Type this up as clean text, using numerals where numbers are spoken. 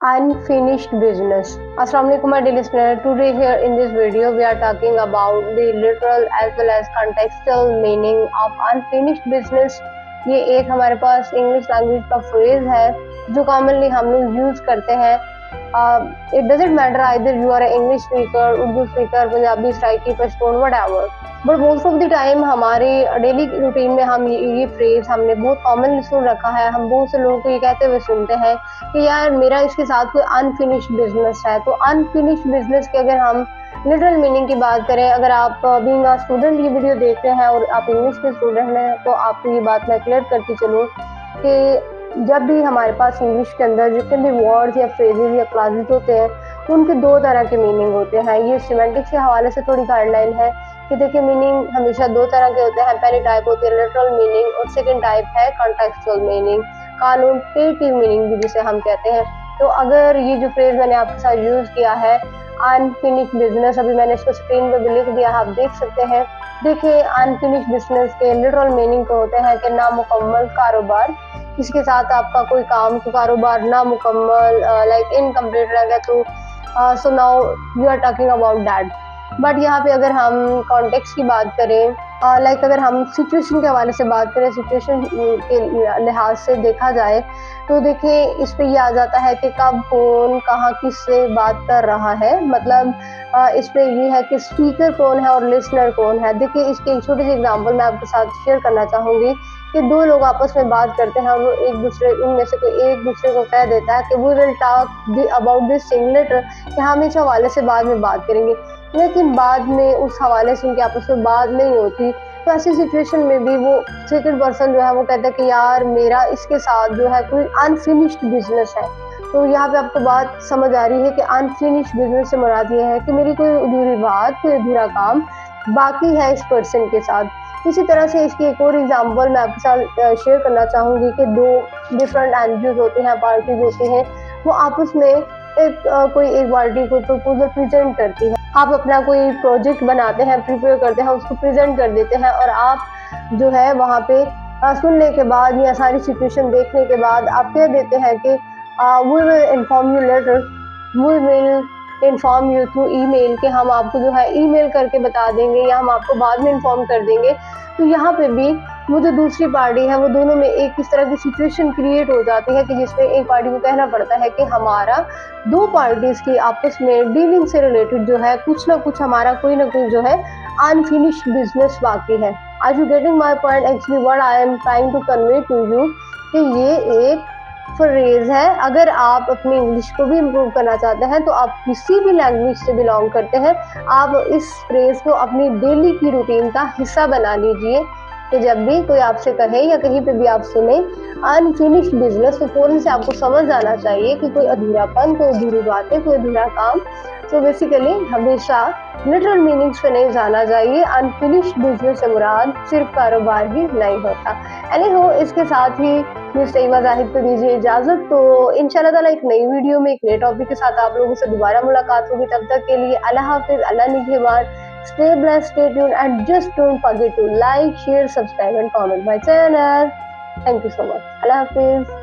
Unfinished business. Assalamu alaikum my dear listener. Today here in this video we are talking about the literal as well as contextual meaning of unfinished business. ये एक हमारे पास English language का phrase है जो commonly हम लोग use करते हैं. It doesn't matter either you are English speaker, Urdu speaker, Punjabi, Saraiki, Pashtun, whatever, but most of the time हमारे डेली रूटीन में हम ये फ्रेज हमने बहुत कॉमनली सुन रखा है. हम बहुत से लोगों को ये कहते हुए सुनते हैं कि यार मेरा इसके साथ कोई अनफिनिश्ड बिजनेस है. तो अनफिनिश्ड बिजनेस की अगर हम लिटरल मीनिंग की बात करें, अगर आप बीइंग अ स्टूडेंट ये वीडियो देख रहे हैं और आप इंग्लिश के स्टूडेंट हैं तो आपको ये बात मैं क्लियर करती चलूँ कि जब भी हमारे पास इंग्लिश के अंदर जितने भी वर्ड्स या फ्रेजेस या क्लासेस होते हैं उनके दो तरह के मीनिंग होते हैं. ये सिमेंटिक्स के हवाले से थोड़ी गाइडलाइन है कि देखिए मीनिंग हमेशा दो तरह के होते हैं. पहली टाइप होती है लिटरल मीनिंग और सेकंड टाइप है कॉन्टेक्सचुअल मीनिंग, कॉनोटेटिव मीनिंग भी जिसे हम कहते हैं. तो अगर ये जो फ्रेज मैंने आपके साथ यूज किया है अनफिनिश्ड बिजनेस, अभी मैंने इसको स्क्रीन पे भी लिख दिया, आप देख सकते हैं. देखिए अनफिनिश्ड बिजनेस के लिटरल मीनिंग तो होते हैं कि नामुकम्मल कारोबार, इसके साथ आपका कोई काम का कारोबार नामुकम्मल लाइक इनकम्प्लीट रह गया. तो so now we are talking about that. But यहाँ पे अगर हम कॉन्टेक्स्ट की बात करें, लाइक अगर हम सिचुएशन के हवाले से बात करें, सिचुएशन के लिहाज से देखा जाए तो देखिए इस पे ये आ जाता है कि कब कौन कहाँ किससे बात कर रहा है. मतलब इस पे ये है कि स्पीकर कौन है और लिसनर कौन है. देखिए इसकी एक छोटी सी एग्जांपल मैं आपके साथ शेयर करना चाहूँगी कि दो लोग आपस में बात करते हैं और वो एक दूसरे उनमें से कोई एक दूसरे को कह देता है कि we will talk about this thing later, कि हम इस हवाले से बाद में बात करेंगे, लेकिन बाद में उस हवाले से उनकी आपस में बात नहीं होती. तो ऐसी सिचुएशन में भी वो सेकंड पर्सन जो है वो कहता है कि यार मेरा इसके साथ जो है कोई अनफिनिश्ड बिजनेस है. तो यहाँ पे आपको बात समझ आ रही है कि अनफिनिश्ड बिजनेस से मुराद ये है कि मेरी कोई अधूरी बात, कोई अधूरा काम बाकी है इस पर्सन के साथ. इसी तरह से इसकी एक और एग्जांपल मैं आपके साथ शेयर करना चाहूँगी कि दो डिफरेंट एनजीओ होते हैं, पार्टीज होती हैं, वो आपस में कोई एक पार्टी को प्रपोजल प्रेजेंट करती है. आप अपना कोई प्रोजेक्ट बनाते हैं, प्रिपेयर करते हैं, उसको प्रेजेंट कर देते हैं और आप जो है वहाँ पे सुनने के बाद या सारी सिचुएशन देखने के बाद आप कह देते हैं कि we will inform you later, we will inform you through email, कि हम आपको जो है ईमेल करके बता देंगे या हम आपको बाद में इन्फॉर्म कर देंगे. तो यहाँ पे भी वो जो दूसरी पार्टी है वो दोनों में एक इस तरह की सिचुएशन क्रिएट हो जाती है कि जिसमें एक पार्टी को कहना पड़ता है कि हमारा दो पार्टीज की आपस में डीलिंग से रिलेटेड जो है कुछ ना कुछ हमारा कोई ना कोई जो है अनफिनिश्ड बिजनेस बाकी है. Are you getting my point? Actually what I am trying to convey to you कि ये एक फ्रेज है. अगर आप अपनी इंग्लिश को भी इम्प्रूव करना चाहते हैं तो आप किसी भी लैंग्वेज से बिलोंग करते हैं, आप इस फ्रेज को अपनी डेली की रूटीन का हिस्सा बना लीजिए कि जब भी कोई आपसे कहे या कहीं पे भी आप सुने अनफिनिश्ड बिजनेस तो फौरन से आपको समझ आना चाहिए कि कोई अधूरापन, कोई अधूरी बातें, कोई अधूरा काम. तो बेसिकली हमेशा लिटरल मीनिंग्स पे नहीं जाना चाहिए. अनफिनिश्ड बिजनेस से मुराद सिर्फ कारोबार ही नहीं होता. एनीहो, इसके साथ ही मुझे तैयबा जाहिद को दीजिए इजाजत. तो इंशाल्लाह ताला एक नई वीडियो में एक नए टॉपिक के साथ आप लोगों से दोबारा मुलाकात होगी. तब तक के लिए अल्लाह हाफिज, अल्लाह निगहबान. Stay blessed, stay tuned, and just don't forget to like, share, subscribe, and comment my channel. Thank you so much. Allah Hafiz.